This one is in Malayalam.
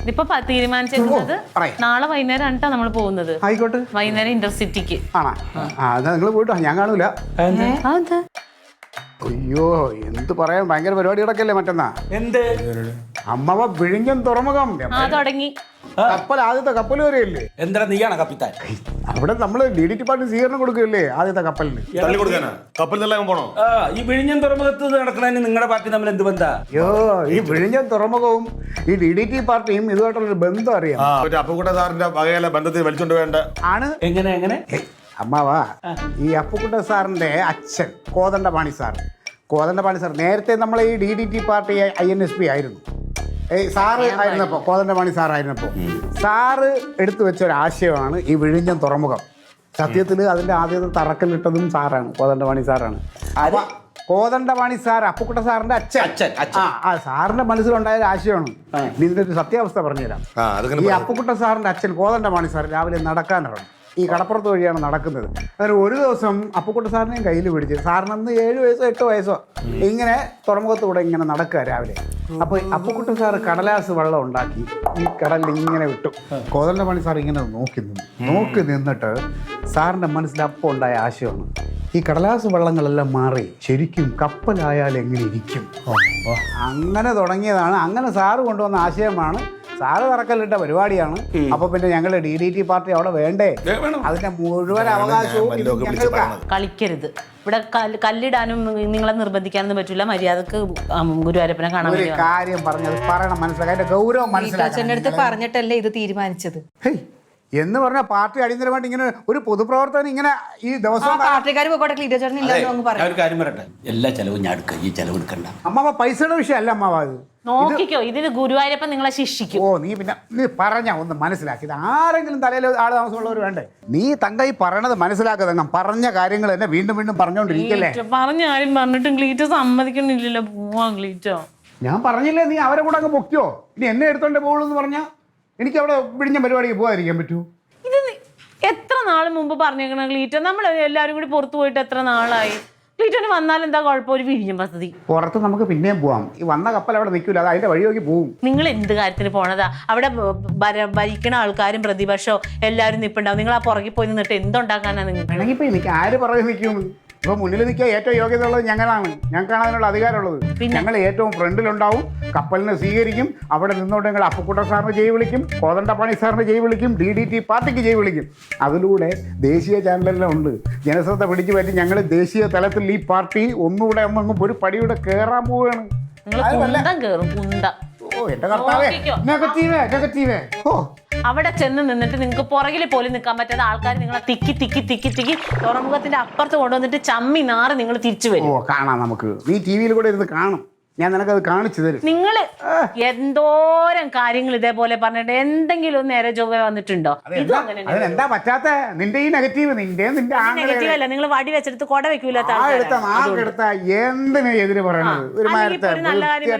ഇതിപ്പോ തീരുമാനിച്ചിരുന്നത് നാളെ വൈകുന്നേരം നമ്മൾ പോകുന്നത്. ആയിക്കോട്ടെ, വൈകുന്നേരം ഇന്റർസിറ്റിക്ക്. നിങ്ങൾ പോയിട്ടോ, ഞാൻ കാണൂല. അയ്യോ, എന്ത് പറയാൻ, ഭയങ്കര പരിപാടി കിടക്കല്ലേ മറ്റന്നാ. എന്ത് അമ്മവ വിഴിഞ്ഞം തുറമുഖം തുടങ്ങി. കപ്പൽ, ആദ്യത്തെ കപ്പൽ വരെയല്ലേ? എന്താ നീയാണ് കപ്പിത്താൻ? അവിടെ നമ്മള് DDT പാർട്ടി സ്വീകരണം കൊടുക്കുകയല്ലേ ആദ്യത്തെ കപ്പലിന്. പോണോ? ഈ വിഴിഞ്ഞം തുറമുഖത്ത് നടക്കണതിന് നിങ്ങളുടെ പാർട്ടി തമ്മിൽ എന്ത് ബന്ധാ? അയ്യോ, ഈ വിഴിഞ്ഞം തുറമുഖവും ഈ DDT പാർട്ടിയും ഇതുമായിട്ടുള്ളൊരു ബന്ധം അറിയാം. അപ്പുക്കുട്ട സാറിന്റെ വകയിലെ ബന്ധത്തിൽ വലിച്ചോണ്ട് വേണ്ട ആണ്. എങ്ങനെ അമ്മാവാ, ഈ അപ്പുക്കുട്ട സാറിന്റെ അച്ഛൻ കോദണ്ഡപാണി സാർ നേരത്തെ നമ്മളെ ഈ DDT പാർട്ടി INSP ആയിരുന്നു. സാറ് ആയിരുന്നപ്പോ, കോദണ്ഡപാണി സാറായിരുന്നപ്പോ സാറ് എടുത്തു വെച്ച ഒരു ആശയമാണ് ഈ വിഴിഞ്ഞം തുറമുഖം. സത്യത്തിൽ അതിന്റെ ആദ്യത്തെ തറക്കല്ലിട്ടതും സാറാണ്, കോദണ്ഡപാണി സാറാണ്. കോദണ്ഡപാണി സാർ അപ്പുക്കുട്ട സാറിന്റെ അച്ഛൻ. സാറിന്റെ മനസ്സിലുണ്ടായ ഒരു ആശയമാണ്. ഇതിന്റെ ഒരു സത്യാവസ്ഥ പറഞ്ഞുതരാം. ഈ അപ്പുക്കുട്ട സാറിന്റെ അച്ഛൻ കോദണ്ഡപാണി സാർ രാവിലെ നടക്കാനിറങ്ങും. ഈ കടപ്പുറത്ത് വഴിയാണ് നടക്കുന്നത്. അതായത് ഒരു ദിവസം അപ്പുക്കുട്ട സാറിനെയും കയ്യിൽ പിടിച്ച്, സാറിനന്ന് 7 വയസ്സോ 8 വയസ്സോ ഇങ്ങനെ തുറമുഖത്തൂടെ ഇങ്ങനെ നടക്കുക രാവിലെ. അപ്പോൾ അപ്പുക്കുട്ട സാറ് കടലാസ് വെള്ളം ഉണ്ടാക്കി ഈ കടലിൽ ഇങ്ങനെ വിട്ടു. കോദണ്ഡപാണി സാർ ഇങ്ങനെ നോക്കി നിന്നിട്ട് സാറിൻ്റെ മനസ്സിൽ അപ്പോൾ ഉണ്ടായ ആശയമാണ്, ഈ കടലാസ് വെള്ളങ്ങളെല്ലാം മാറി ശരിക്കും കപ്പലായാൽ എങ്ങനെ ഇരിക്കും. അങ്ങനെ തുടങ്ങിയതാണ്. അങ്ങനെ സാറ് കൊണ്ടുവന്ന ആശയമാണ്. സാറ് തറക്കല്ലിട്ട പരിപാടിയാണ്. അപ്പൊ പിന്നെ ഞങ്ങള് DDT പാർട്ടി അവിടെ വേണ്ടേ? അതിന്റെ മുഴുവൻ അവകാശവും കളിക്കരുത്. ഇവിടെ കല്ലിടാനും നിങ്ങളെ നിർബന്ധിക്കാനൊന്നും പറ്റില്ല. മര്യാദക്ക് ഗുരുവായൂരപ്പനെ കാണാൻ ഒരു കാര്യം പറഞ്ഞത് പറയണം, മനസ്സിലാക്കി അതിന്റെ ഗൗരവം മനസ്സിലാക്കി പറഞ്ഞിട്ടല്ലേ ഇത് തീരുമാനിച്ചത് എന്ന് പറഞ്ഞാൽ പാർട്ടി അടിയന്തരമായിട്ട് ഇങ്ങനെ ഒരു പൊതുപ്രവർത്തനം ഇങ്ങനെ ഈ ദിവസം പാർട്ടിക്കാർ ഒരു കാര്യം പറയട്ടെ, എല്ലാ ചെലവും ഞാൻ എടുക്കാം, ഈ ചെലവ് എടുക്കണ്ട. അമ്മാവ പൈസയുടെ വിഷയമല്ല അമ്മാവ, അത് നോക്കിക്കോ. ഇതിന് ഗുരുവായൂരപ്പൻ നിങ്ങളെ ശിക്ഷിക്കും. നീ പറഞ്ഞ ഒന്ന് മനസ്സിലാക്കി. ഇത് ആരെങ്കിലും തലയിൽ ആള് താമസമുള്ളവർ വേണ്ടേ? നീ തങ്ക ഈ പറയണത് മനസ്സിലാക്കുക. പറഞ്ഞ കാര്യങ്ങൾ തന്നെ വീണ്ടും വീണ്ടും പറഞ്ഞോണ്ടിരിക്കല്ലേ. പറഞ്ഞ കാര്യം പറഞ്ഞിട്ടും ക്ലീറ്റോ സമ്മതിക്കണില്ലല്ലോ. പോവാൻ ക്ലീറ്റോ, ഞാൻ പറഞ്ഞില്ലേ, നീ അവരെ കൂടെ അങ്ങ് പൊക്കിയോ. ഇനി എന്നെ എടുത്തോണ്ടേ പോകുള്ളൂ എന്ന് പറഞ്ഞാൽ എനിക്ക് അവിടെ വിഴിഞ്ഞ പരിപാടിക്ക് പോകാതിരിക്കാൻ പറ്റൂ? ഇത് എത്ര നാൾ മുമ്പ് പറഞ്ഞേക്കണ ക്ലീറ്റോ? നമ്മൾ എല്ലാവരും കൂടി പുറത്തു പോയിട്ട് എത്ര നാളായി? ക്ലീറ്റോന് വന്നാൽ എന്താ കുഴപ്പം? ഒരു വിഴിഞ്ഞം പദ്ധതി പുറത്ത് നമുക്ക് പിന്നെയും പോവാം. ഈ വന്ന കപ്പൽ അവിടെ നിൽക്കില്ല, അത് അതിന്റെ വഴി നോക്കി പോവും. നിങ്ങൾ എന്ത് കാര്യത്തിന് പോണതാ? അവിടെ ഭരിക്കണ ആൾക്കാരും പ്രതിപക്ഷവും എല്ലാവരും നിൽപ്പുണ്ടാവും. നിങ്ങൾ ആ പുറകിൽ പോയി നിന്നിട്ട് എന്തുണ്ടാക്കാനാ നിങ്ങൾ? വേണമെങ്കിൽ ഇപ്പൊ എനിക്ക് ആര് പുറകെ നിൽക്കും? ഇപ്പൊ മുന്നിൽ നിൽക്കുക ഏറ്റവും യോഗ്യത ഉള്ളത് ഞങ്ങളാണ്. ഞങ്ങൾക്കാണ് അതിനുള്ള അധികാരമുള്ളത്. ഞങ്ങൾ ഏറ്റവും ഫ്രണ്ടിലുണ്ടാവും, കപ്പലിനെ സ്വീകരിക്കും. അവിടെ നിന്നോട്ട് ഞങ്ങൾ അപ്പുക്കുട്ട സാറിന് ജയ് വിളിക്കും, കോദണ്ഡപാണി സാറിന് ജയ് വിളിക്കും, DDT പാർട്ടിക്ക് ജയ് വിളിക്കും. അതിലൂടെ ദേശീയ ചാനലെല്ലാം ഉണ്ട്, ജനശ്രദ്ധ പിടിച്ചു പറ്റി ഞങ്ങൾ ദേശീയ തലത്തിൽ ഈ പാർട്ടി ഒന്നുകൂടെ ഒരു പടിയൂടെ കയറാൻ പോവുകയാണ്. ഓ എന്റെ കർത്താവേ, നെഗറ്റീവേ. ഓ അവിടെ ചെന്ന് നിന്നിട്ട് നിങ്ങൾക്ക് പുറകിൽ പോലും നിൽക്കാൻ പറ്റാത്ത ആൾക്കാർ നിങ്ങളെ തിക്കി തിക്കി തിക്കി തിക്കി തുറമുഖത്തിന്റെ അപ്പുറത്ത് കൊണ്ടുവന്നിട്ട് ചമ്മി നാറ് നിങ്ങൾ തിരിച്ചു വരും. ഓ കാണാം, നമുക്ക് നീ TV-യിൽ കൂടെ ഇരുന്ന് കാണും, ഞാൻ നിനക്കത് കാണിച്ചു തരും. നിങ്ങൾ എന്തോരം കാര്യങ്ങൾ ഇതേപോലെ പറഞ്ഞിട്ട് എന്തെങ്കിലും ഒന്ന് നേരെ ചൊവ്വ വന്നിട്ടുണ്ടോ? ഇതും അങ്ങനെ എന്താ പറ്റാത്ത നിന്റെ ഈ നെഗറ്റീവ്? നിന്റെ നെഗറ്റീവ് അല്ല, നിങ്ങൾ വടി വെച്ചെടുത്ത് കൊട വെക്കൂല. എന്തിനാ എതിര് പറയണത്? ഒരു നല്ല കാര്യം